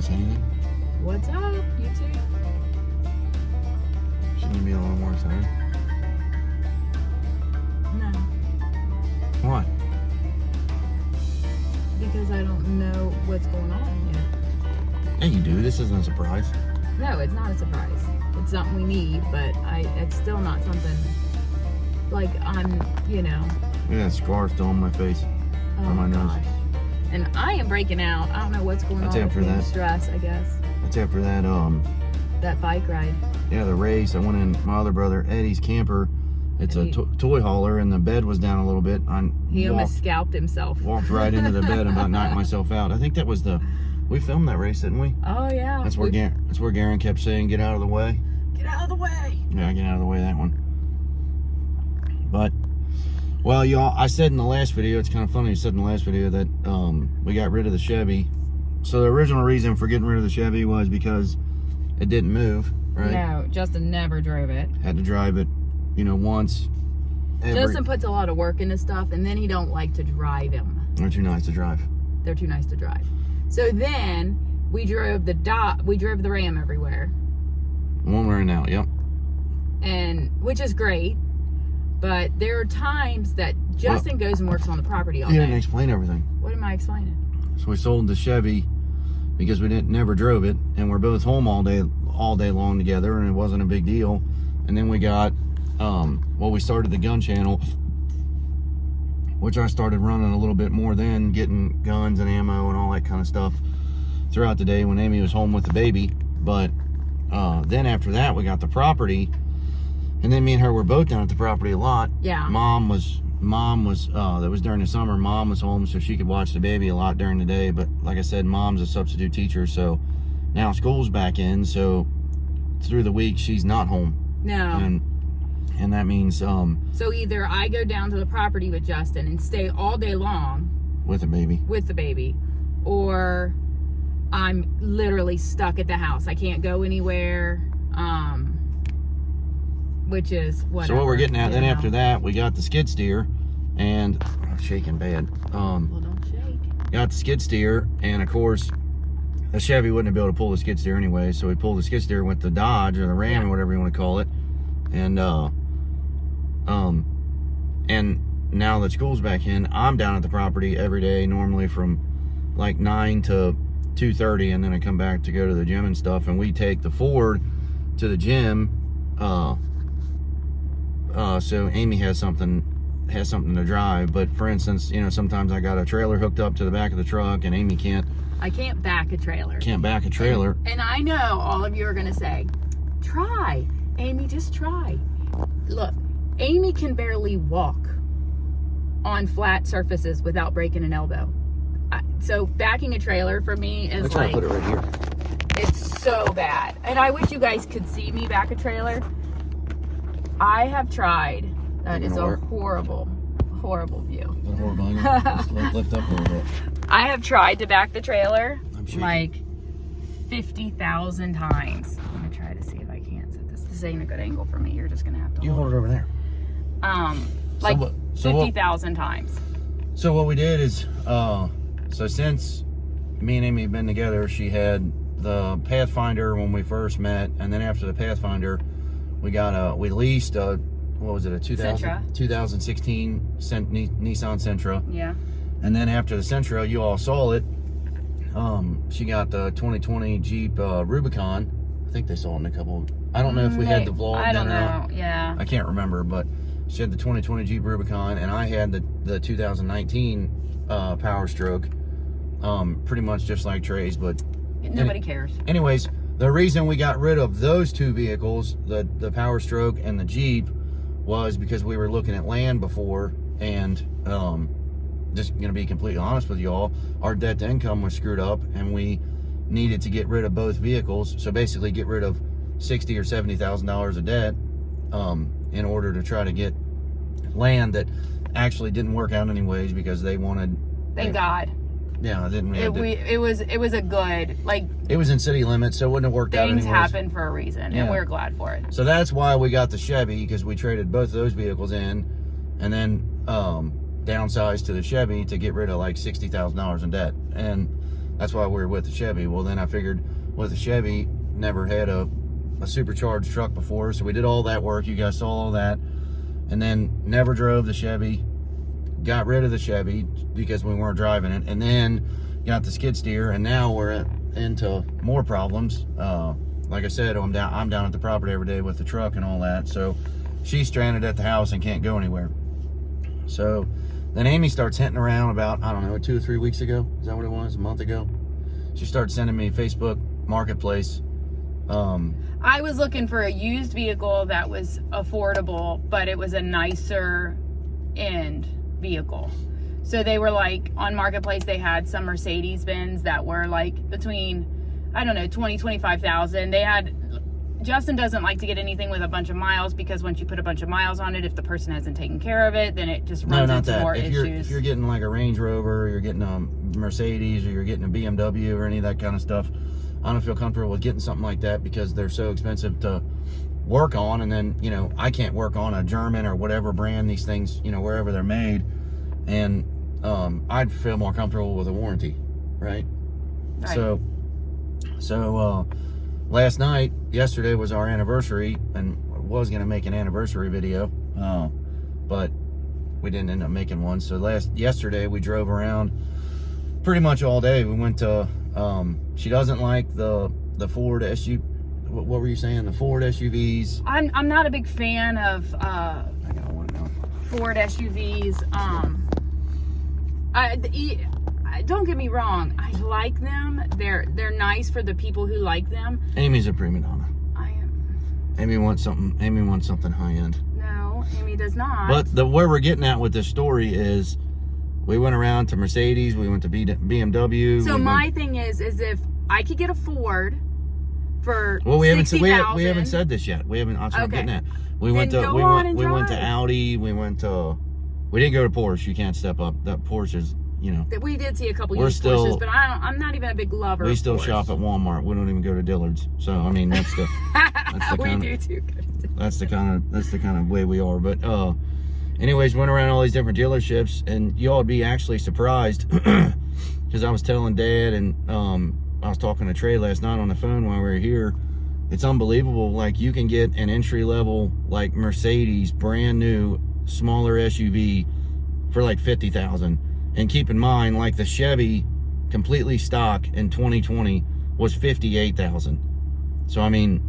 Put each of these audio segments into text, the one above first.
say anything? What's up, YouTube? Shouldn't you be a little more excited? No, Why? because I don't know what's going on yet. Yeah, you do. This isn't a surprise. No, it's not a surprise. It's something we need, but it's still not something like I'm, you know. Look at that scar still on my face. Oh on my nose. gosh. And I am breaking out. I don't know what's going That's on after with me. that. Stress, I guess. That's after that, That bike ride. yeah, the race. I went in my other brother Eddie's camper. It's a toy hauler, and the bed was down a little bit. He almost scalped himself. Walked right into the bed and about knocked myself out. I think that was we filmed that race, didn't we? Oh yeah. That's where Garen kept saying, "Get out of the way." Get out of the way. Yeah, get out of the way, that one. But, well, y'all, I said in the last video, it's kind of funny, I said in the last video that we got rid of the Chevy. So the original reason for getting rid of the Chevy was because it didn't move, right? No, Justin never drove it. Had to drive it, once. Justin puts a lot of work into stuff, and then he don't like to drive them. They're too nice to drive. They're too nice to drive. So then we drove the Ram everywhere. The one we're in now, yep. And which is great, but there are times that Justin goes and works on the property all You day. didn't explain everything. What am I explaining? So we sold the Chevy because we never drove it, and we're both home all day long together, and it wasn't a big deal. And then we got, we started the gun channel, which I started running a little bit more then, getting guns and ammo and all that kind of stuff throughout the day when Amy was home with the baby. But then after that, we got the property, and then me and her were both down at the property a lot. Yeah. Mom was that was during the summer. Mom was home so she could watch the baby a lot during the day. But like I said, Mom's a substitute teacher, so now school's back in. So through the week, she's not home. No. And that means So either I go down to the property with Justin and stay all day long with the baby, or I'm literally stuck at the house. I can't go anywhere. Which is whatever. So what we're getting at, then after that, we got the skid steer, and I'm shaking bad. Well, don't shake. Got the skid steer, and of course, the Chevy wouldn't be able to pull the skid steer anyway, so we pulled the skid steer with the Dodge or the Ram or whatever you want to call it, and now that school's back in, I'm down at the property every day, normally from like 9 to 2:30, and then I come back to go to the gym and stuff, and we take the Ford to the gym. So Amy has something to drive. But for instance, sometimes I got a trailer hooked up to the back of the truck, and Amy I can't back a trailer. Can't back a trailer. And I know all of you are gonna say, try, Amy, just try. Look, Amy can barely walk on flat surfaces without breaking an elbow. So backing a trailer for me is Let's try like, to put it right here. it's so bad. And I wish you guys could see me back a trailer. I have tried. That is a horrible view. Just lift up a little bit. I have tried to back the trailer shaking. like 50,000 times. I'm gonna try to see if I can't set this. This ain't a good angle for me. You're just gonna have to You hold it over there. Like 50,000 times. So what we did is, so since me and Amy have been together, she had the Pathfinder when we first met, and then after the Pathfinder, we leased a 2016 Nissan Sentra. Yeah. And then after the Sentra, you all saw it. She got the 2020 Jeep Rubicon. I think they saw it in a couple. I don't know if we had the vlog. I don't then or know. not. Yeah. I can't remember, but she had the 2020 Jeep Rubicon, and I had the 2019 Power Stroke. Pretty much just like Trey's, but nobody cares. Anyways, the reason we got rid of those two vehicles, the Power Stroke and the Jeep, was because we were looking at land before, and just gonna be completely honest with y'all, our debt to income was screwed up, and we needed to get rid of both vehicles. So basically, get rid of $60,000 or $70,000 of debt in order to try to get land that actually didn't work out anyways because they wanted. Thank God. Yeah, it didn't. It was a good, like. It was in city limits, so it wouldn't have worked out anyways. Things happen for a reason, and we're glad for it. So that's why we got the Chevy, because we traded both of those vehicles in, and then downsized to the Chevy to get rid of like $60,000 in debt. And That's why we were with the Chevy. Well, then I figured with the Chevy, never had a supercharged truck before, so we did all that work. You guys saw all that, and then never drove the Chevy. Got rid of the Chevy because we weren't driving it, and then got the skid steer, and now we're into more problems. Like I said, I'm down at the property every day with the truck and all that, so she's stranded at the house and can't go anywhere. So then Amy starts hinting around about, I don't know, 2 or 3 weeks ago. Is that what it was? A month ago? She started sending me Facebook Marketplace. I was looking for a used vehicle that was affordable, but it was a nicer end vehicle. So they were like, on Marketplace, they had some Mercedes-Benz that were like between, I don't know, 20, 25,000. They had, Justin doesn't like to get anything with a bunch of miles, because once you put a bunch of miles on it, if the person hasn't taken care of it, then it just runs into more issues. If you're getting like a Range Rover, or you're getting a Mercedes, or you're getting a BMW, or any of that kind of stuff, I don't feel comfortable with getting something like that because they're so expensive to work on. And then, you know, I can't work on a German or whatever brand these things, you know, wherever they're made. And I'd feel more comfortable with a warranty, right? So last night, yesterday was our anniversary, and I was going to make an anniversary video, but we didn't end up making one. So yesterday we drove around pretty much all day. We went to, she doesn't like the Ford SUV. What were you saying? The Ford SUVs. I'm not a big fan of I got one now. Ford SUVs. Don't get me wrong, I like them. They're nice for the people who like them. Amy's a prima donna. I am. Amy wants something high end. No, Amy does not. But where we're getting at with this story is, we went around to Mercedes, we went to BMW. So my thing is if I could get a Ford for we haven't $60,000. said this yet. We haven't. That's what I'm Okay. getting at. We Then went to go we on went and we went to drive. Audi. We didn't go to Porsche. You can't step up. That Porsche is, you know. We did see a couple We're used still- Porsches, but I'm not even a big lover. We of still Porsche. shop at Walmart. We don't even go to Dillard's. So I mean, that's the we kind do too. that's the kind of way we are. But anyways, went around all these different dealerships, and y'all would be actually surprised, because I was telling Dad, and I was talking to Trey last night on the phone while we were here. It's unbelievable. Like, you can get an entry level like Mercedes, brand new, smaller SUV for like $50,000. And keep in mind, like, the Chevy completely stock in 2020 was $58,000. So I mean,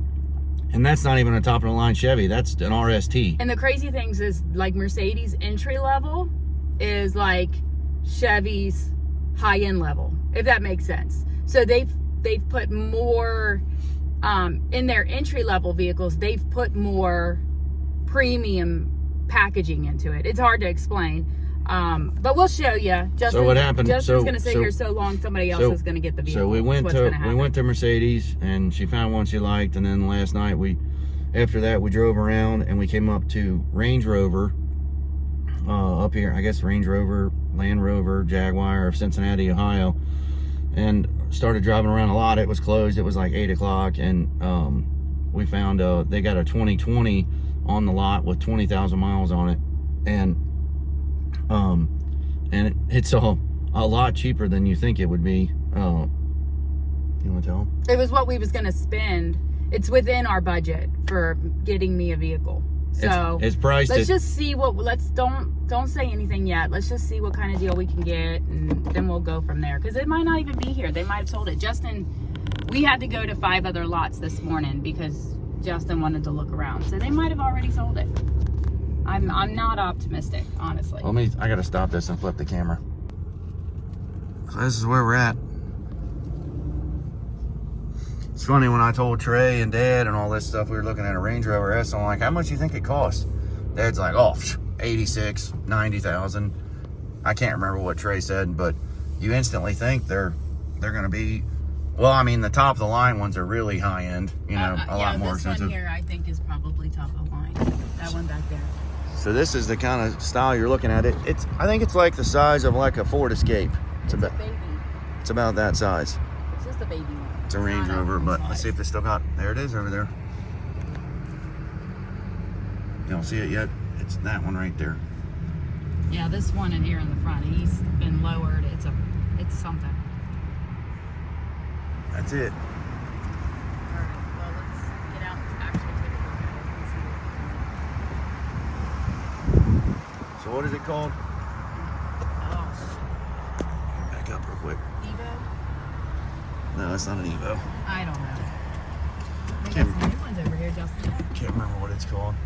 and that's not even a top of the line Chevy. That's an RST. And the crazy things is, like, Mercedes entry level is like Chevy's high end level, if that makes sense. So they've put more in their entry level vehicles. They've put more premium packaging into it. It's hard to explain, but we'll show you. So what happened? Justin's gonna sit here so long, somebody else is gonna get the vehicle. So we went to Mercedes, and she found one she liked, and then last night after that we drove around, and we came up to Range Rover up here. I guess Range Rover, Land Rover, Jaguar of Cincinnati, Ohio, and started driving around a lot. It was closed. It was like 8 o'clock, and we found they got a 2020 on the lot with 20,000 miles on it, and it's a lot cheaper than you think it would be. You want to tell them? It was what we was gonna spend. It's within our budget for getting me a vehicle. So it's priced. Let's just see what. Don't say anything yet. Let's just see what kind of deal we can get, and then we'll go from there. Because it might not even be here. They might have sold it. Justin, we had to go to 5 other lots this morning because Justin wanted to look around. So they might have already sold it. I'm not optimistic, honestly. I gotta stop this and flip the camera. So this is where we're at. It's funny, when I told Trey and Dad and all this stuff, we were looking at a Range Rover S. I'm like, how much do you think it costs? Dad's like, oh, 86, 90,000. I can't remember what Trey said, but you instantly think they're gonna be, well, I mean, the top of the line ones are really high end, you know, a lot more expensive. This one here, I think, is probably top of the line. That one back there. So this is the kind of style you're looking at. I think it's like the size of like a Ford Escape. It's a baby. It's about that size. It's just a baby one. It's a Range Rover, but let's see if they still got, there it is over there. You don't see it yet? It's that one right there. Yeah, this one in here in the front, he's been lowered. It's something. That's it. Alright, well, let's get out and actually take a look at it and see. So what is it called? Oh, Back up real quick. Evo? No, that's not an Evo. I don't know. We got Can't- some new ones over here, Justin. Can't remember what it's called.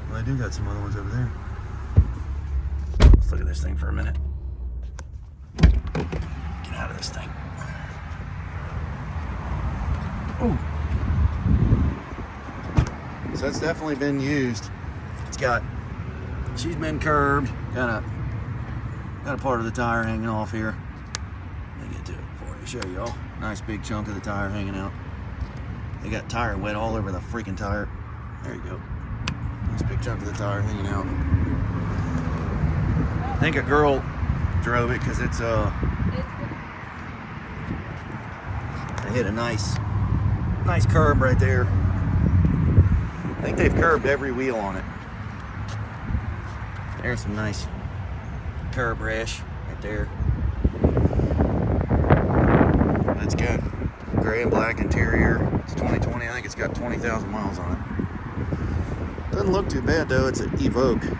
Well, I do got some other ones over there. Let's look at this thing for a minute. Get out of this thing. Ooh. So it's definitely been used. She's been curbed. Got a part of the tire hanging off here. Let me get to it before I show y'all. Nice big chunk of the tire hanging out. They got tire wet all over the freaking tire. There you go. Nice big chunk of the tire hanging out. I think a girl drove it because they hit a nice curb right there. I think they've curbed every wheel on it. There's some nice curb rash right there. It's got gray and black interior. It's 2020. I think it's got 20,000 miles on it. Doesn't look too bad though. It's an Evoque.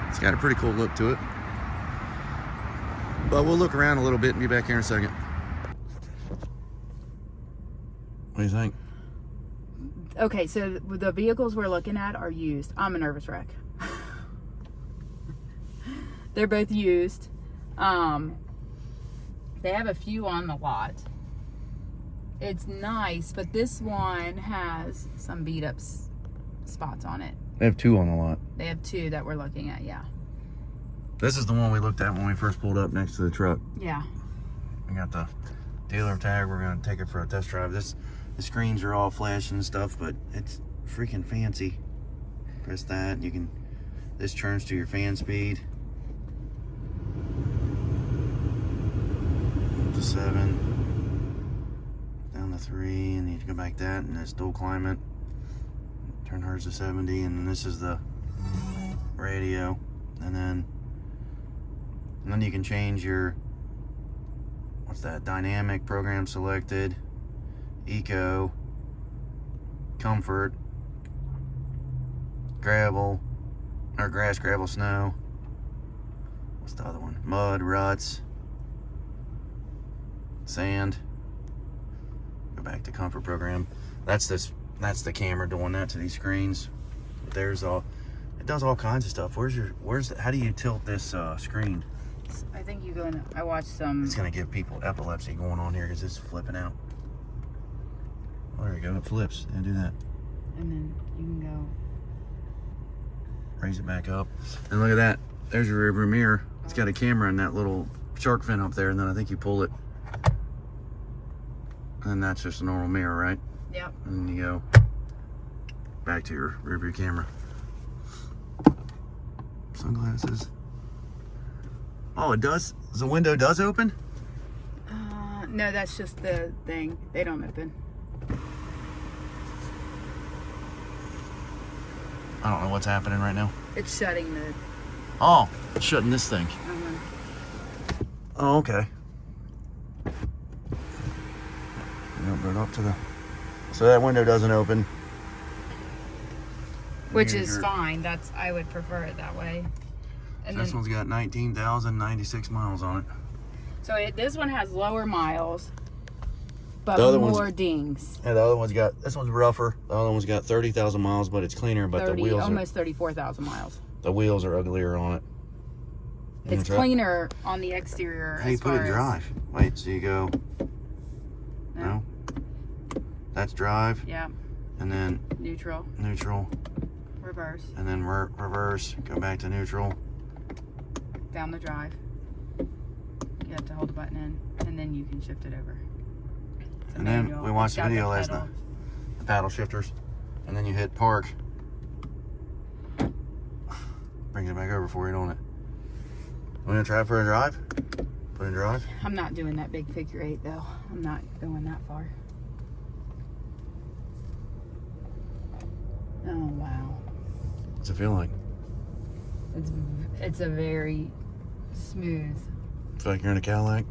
It's got a pretty cool look to it. But we'll look around a little bit and be back here in a second. What do you think? Okay, so the vehicles we're looking at are used. I'm a nervous wreck. They're both used. They have a few on the lot. It's nice, but this one has some beat up spots on it. They have two on the lot. They have two that we're looking at, yeah. This is the one we looked at when we first pulled up next to the truck. Yeah. We got the dealer tag. We're gonna take it for a test drive. The screens are all flashing and stuff, but it's freaking fancy. Press that, this turns to your fan speed. Up to 7, down to 3, and you go back that, and it's dual climate. Turn hers to 70, and then this is the radio, and then you can change your, what's that, dynamic, program selected, eco, comfort, gravel, or grass, gravel, snow. What's the other one? Mud, ruts, sand. Go back to comfort program. That's the camera doing that to these screens. It does all kinds of stuff. How do you tilt this screen? I think you go in, I watched some. It's gonna give people epilepsy going on here because it's flipping out. Oh, there you go, it flips. And do that. And then you can go. Raise it back up. And look at that. There's your rearview mirror. It's got a camera in that little shark fin up there, and then I think you pull it. And that's just a normal mirror, right? Yep. And then you go back to your rearview camera. Sunglasses. Oh, it does? The window does open? No, that's just the thing. They don't open. I don't know what's happening right now. It's shutting the. Oh, it's shutting this thing. Oh, okay. Bring it up to the. So that window doesn't open. Which is fine. I would prefer it that way. And This one's got 19,096 miles on it. So this one has lower miles, but The other more dings. And the other one's got, this one's rougher. The other one's got 30,000 miles, but it's cleaner. But the wheels almost 34,000 miles. The wheels are uglier on it. It's cleaner on the exterior. How you put it in drive? Wait, so you go. No. That's drive. Yeah. And then neutral. Reverse. And then reverse. Go back to neutral. Down the drive. You have to hold the button in, and then you can shift it over. And then we watched the video last night. The paddle shifters. And then you hit park. Brings it back over for you, don't it? Want to try it for a drive? Put in drive? I'm not doing that big figure 8 though. I'm not going that far. Oh, wow. What's it feel like? It's a very smooth. Feel like you're in a Cadillac?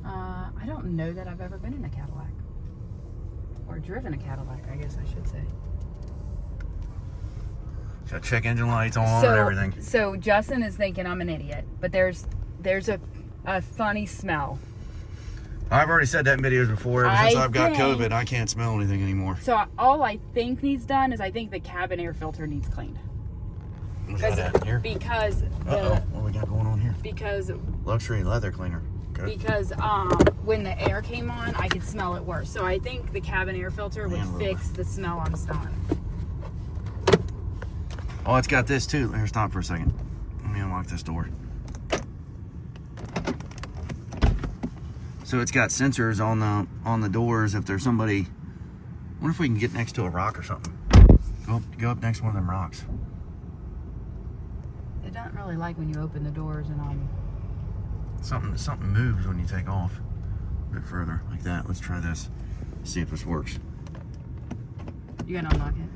I don't know that I've ever been in a Cadillac. Or driven a Cadillac, I guess I should say. Got check engine lights on and everything. So Justin is thinking I'm an idiot, but there's a funny smell. I've already said that in videos before. Ever since I've got COVID, I can't smell anything anymore. So all I think needs done is I think the cabin air filter needs cleaned. What's that at here? Because what do we got going on here? Because luxury leather cleaner. Good. Because when the air came on, I could smell it worse. So I think the cabin air filter would fix the smell I'm smelling. Oh, it's got this too. Here, stop for a second. Let me unlock this door. So it's got sensors on the doors. If there's somebody, I wonder if we can get next to a rock or something. Go up next to one of them rocks. It doesn't really like when you open the doors and something moves when you take off. A bit further, like that. Let's try this. See if this works. You gonna unlock it?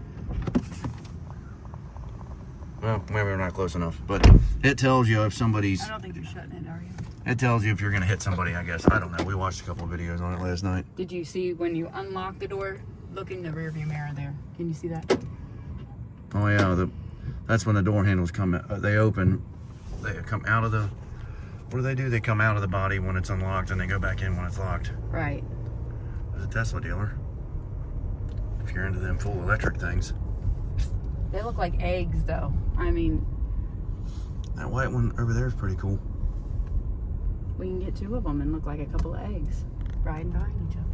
Well, maybe we're not close enough, but it tells you if somebody's. I don't think you're shutting it, are you? It tells you if you're gonna hit somebody, I guess. I don't know. We watched a couple of videos on it last night. Did you see when you unlock the door? Look in the rearview mirror there. Can you see that? Oh yeah, that's when the door handles come. They open. They come out of the. What do? They come out of the body when it's unlocked, and they go back in when it's locked. Right. There's a Tesla dealer. If you're into them full electric things. They look like eggs, though. I mean, that white one over there is pretty cool. We can get two of them and look like a couple of eggs riding behind each other.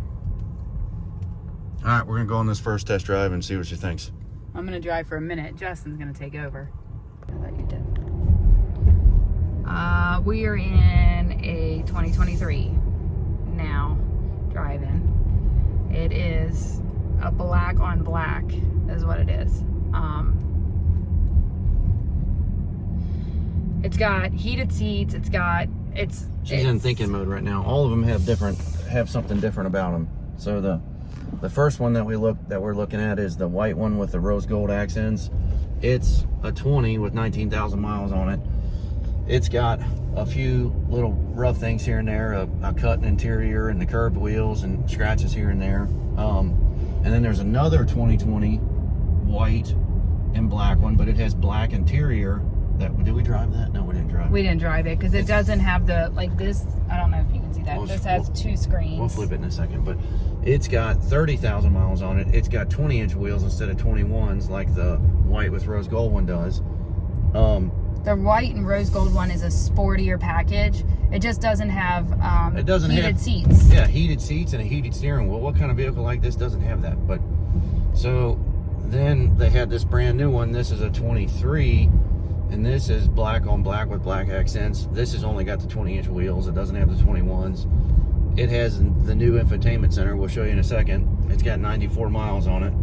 All right, we're gonna go on this first test drive and see what she thinks. I'm gonna drive for a minute. Justin's gonna take over. I thought you did. We are in a 2023 now, driving. It is a black on black, is what it is. It's got heated seats. She's in thinking mode right now. All of them have something different about them. So the first one that we're looking at is the white one with the rose gold accents. It's a 20 with 19,000 miles on it. It's got a few little rough things here and there, a cut interior and the curved wheels and scratches here and there. And then there's another 2020 white and black one, but it has black interior. Did we drive that? No, we didn't drive it. We didn't drive it because it doesn't have the, like this, I don't know if you can see that. This has two screens. We'll flip it in a second, but it's got 30,000 miles on it. It's got 20-inch wheels instead of 21s like the white with rose gold one does. The white and rose gold one is a sportier package. It just doesn't have heated seats. Yeah, heated seats and a heated steering wheel. What kind of vehicle like this doesn't have that? But so then they had this brand new one. This is a 23, and this is black on black with black accents. This has only got the 20-inch wheels. It doesn't have the 21s. It has the new infotainment center. We'll show you in a second. It's got 94 miles on it.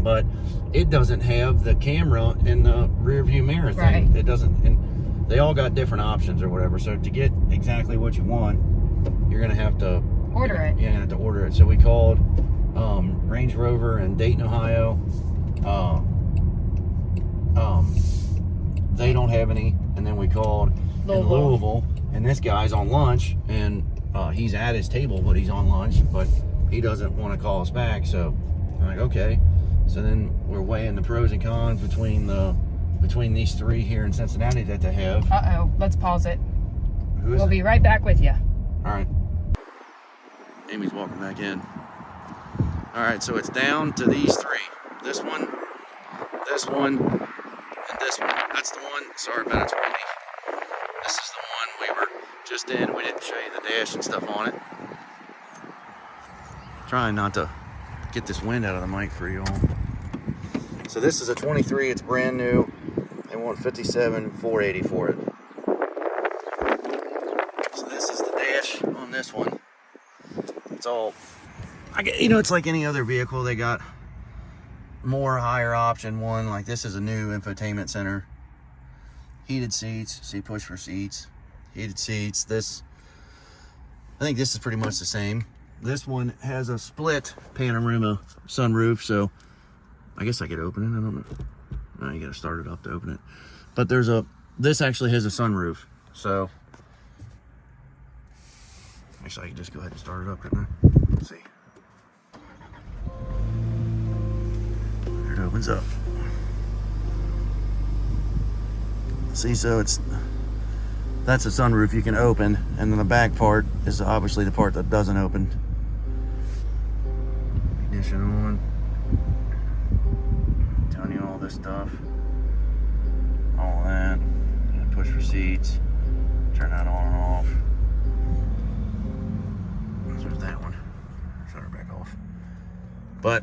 But it doesn't have the camera in the rear view mirror thing. Right. It doesn't, and they all got different options or whatever. So to get exactly what you want, you're gonna have to order it. Yeah, you have to order it. So we called Range Rover in Dayton, Ohio. They don't have any, and then we called in Louisville, and this guy's on lunch, and he's at his table, but he's on lunch, but he doesn't want to call us back. So I'm like, okay. So then we're weighing the pros and cons between these three here in Cincinnati that they have. Let's pause it. We'll be right back with you. All right. Amy's walking back in. All right, so it's down to these three. This one, and this one. That's the one. Sorry about it's windy. This is the one we were just in. We didn't show you the dash and stuff on it. Trying not to get this wind out of the mic for you all. So this is a 23, it's brand new. They want $57,480 for it. So this is the dash on this one. It's all, it's like any other vehicle. They got more higher option one. Like this is a new infotainment center. Heated seats, see push for seats. Heated seats. I think this is pretty much the same. This one has a split panorama sunroof, so I guess I could open it. I don't know. No, you got to start it up to open it. But this actually has a sunroof. So, actually I can just go ahead and start it up, couldn't I? Let's see. There it opens up. See, so that's a sunroof you can open, and then the back part is obviously the part that doesn't open. Ignition on. Telling you all this stuff. All that. Push for seats. Turn that on and off. There's that one. Shut her back off. But,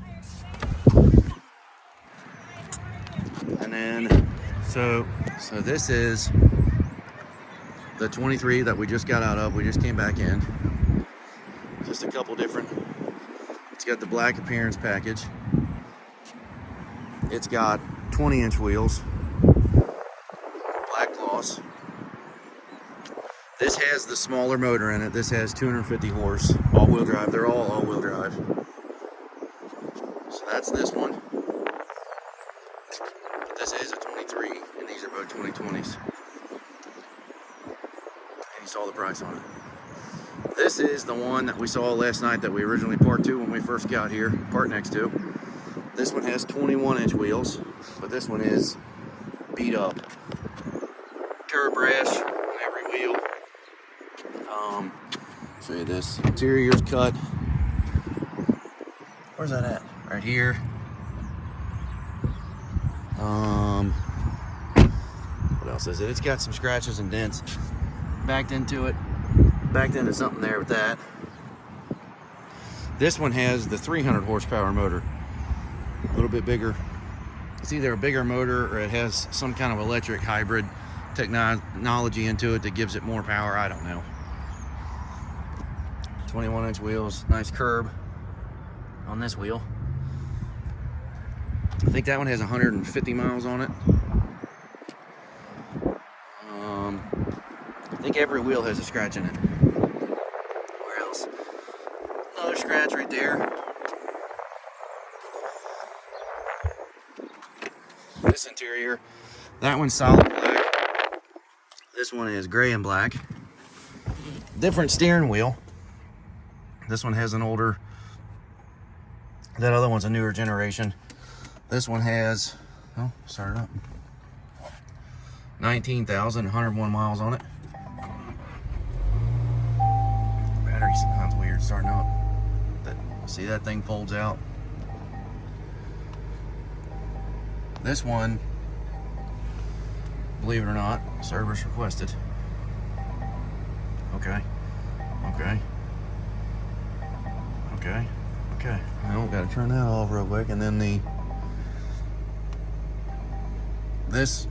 and then, so this is the 23 that we just got out of. We just came back in. Just a couple different. It's got the black appearance package. It's got 20-inch wheels. Black gloss. This has the smaller motor in it. This has 250 horse, all-wheel drive. They're all all-wheel drive. So that's this one. But this is a 23, and these are both 2020s. And you saw the price on it. This is the one that we saw last night that we originally parked to when we first got here, parked next to. This one has 21-inch wheels, but this one is beat up. Curb rash on every wheel. Show you this. Interior's cut. Where's that at? Right here. What else is it? It's got some scratches and dents. Backed into something there with that. This one has the 300 horsepower motor. A little bit bigger. It's either a bigger motor or it has some kind of electric hybrid technology into it that gives it more power. I don't know. 21-inch wheels. Nice curb on this wheel. I think that one has 150 miles on it. I think every wheel has a scratch in it. Where else? Another scratch right there. This interior, that one's solid black. This one is gray and black. Different steering wheel. This one has an older, that other one's a newer generation. This one has, oh, start it up. 19,101 miles on it. Battery sounds weird starting up. See that thing folds out. This one, believe it or not, service requested. Okay. Well, gotta turn that off real quick, and then this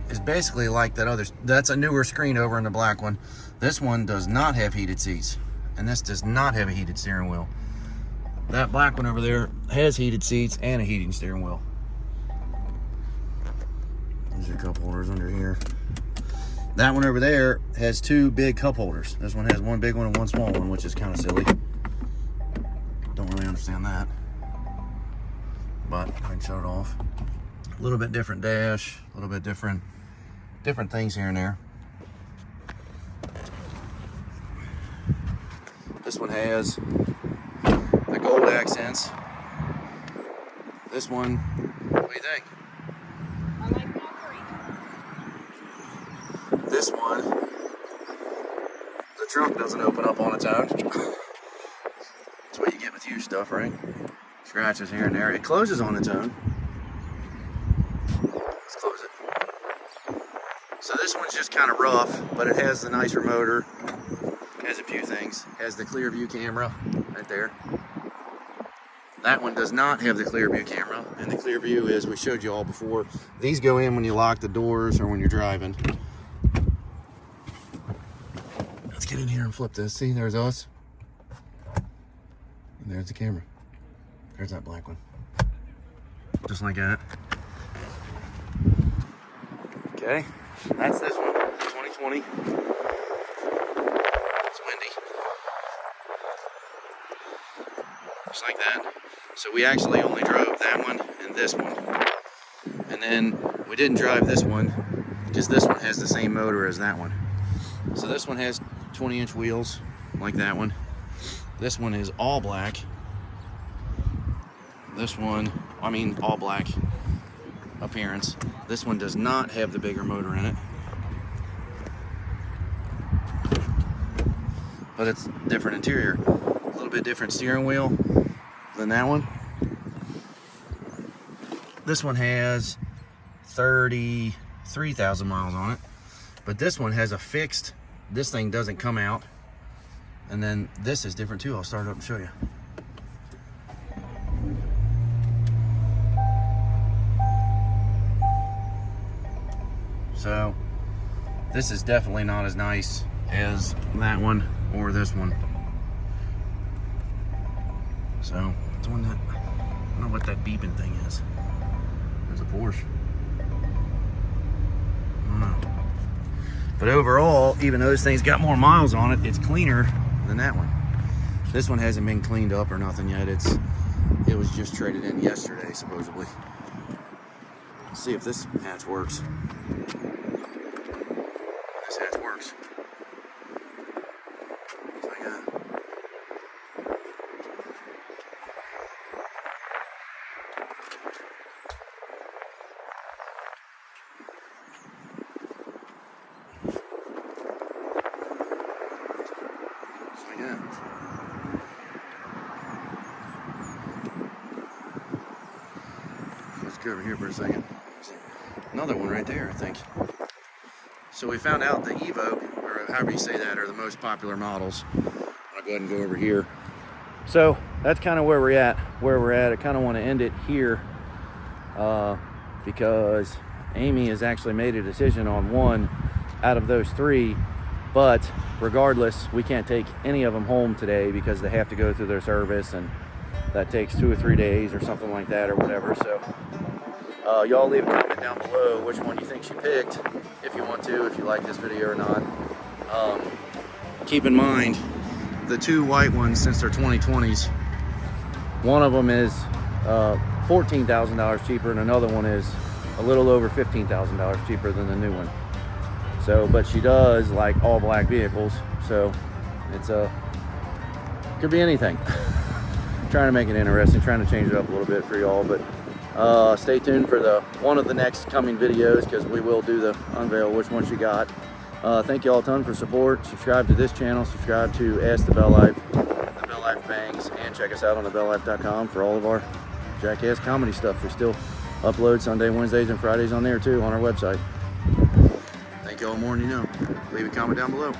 is basically like that other. That's a newer screen over in the black one. This one does not have heated seats, and this does not have a heated steering wheel. That black one over there has heated seats and a heating steering wheel. There's your cup holders under here. That one over there has two big cup holders. This one has one big one and one small one, which is kind of silly. Don't really understand that. But I can shut it off. A little bit different dash, a little bit different things here and there. This one has the gold accents. This one, what do you think? I like all three. This one, the trunk doesn't open up on its own. That's what you get with used stuff, right? Scratches here and there. It closes on its own. Let's close it. So this one's just kind of rough, but it has the nicer motor. Has a few things. Has the clear view camera right there. That one does not have the clear view camera, and the clear view is, we showed you all before, these go in when you lock the doors or when you're driving. Let's get in here and flip this. See, there's us. And there's the camera. There's that black one. Just like that. Okay, that's this one, 2020. It's windy. Just like that. So we actually only drove that one and this one. And then we didn't drive this one because this one has the same motor as that one. So this one has 20-inch wheels like that one. This one is all black. This one, I mean all black appearance. This one does not have the bigger motor in it. But it's different interior. A little bit different steering wheel than that one. This one has 33,000 miles on it. But this one has a fixed, this thing doesn't come out. And then this is different too. I'll start it up and show you. So this is definitely not as nice as that one or this one. So it's one that, I don't know what that beeping thing is. There's a Porsche. I don't know. But overall, even though this thing's got more miles on it, it's cleaner than that one. This one hasn't been cleaned up or nothing yet. It was just traded in yesterday, supposedly. Let's see if this hatch works. This hatch works. So I got let's go over here for a second. Another one right there, I think. So we found out the Evo, or however you say that, are the most popular models. I'll go ahead and go over here. So that's kind of where we're at. I kind of want to end it here because Amy has actually made a decision on one out of those three. But regardless, we can't take any of them home today because they have to go through their service, and that takes 2 or 3 days or something like that or whatever. So y'all leave a comment down below which one you think she picked, if you want to, if you like this video or not. Keep in mind, the two white ones, since they're 2020s, one of them is $14,000 cheaper and another one is a little over $15,000 cheaper than the new one. So, but she does like all black vehicles, so it's could be anything. Trying to make it interesting, trying to change it up a little bit for y'all, but stay tuned for one of the next coming videos, because we will do the unveil which one she got. Thank you all a ton for support. Subscribe to this channel, subscribe to Ask the BellLife, the BellLife Bangs, and check us out on TheBellLife.com for all of our jackass comedy stuff. We still upload Sunday, Wednesdays, and Fridays on there too on our website. Thank you all more than you know. Leave a comment down below.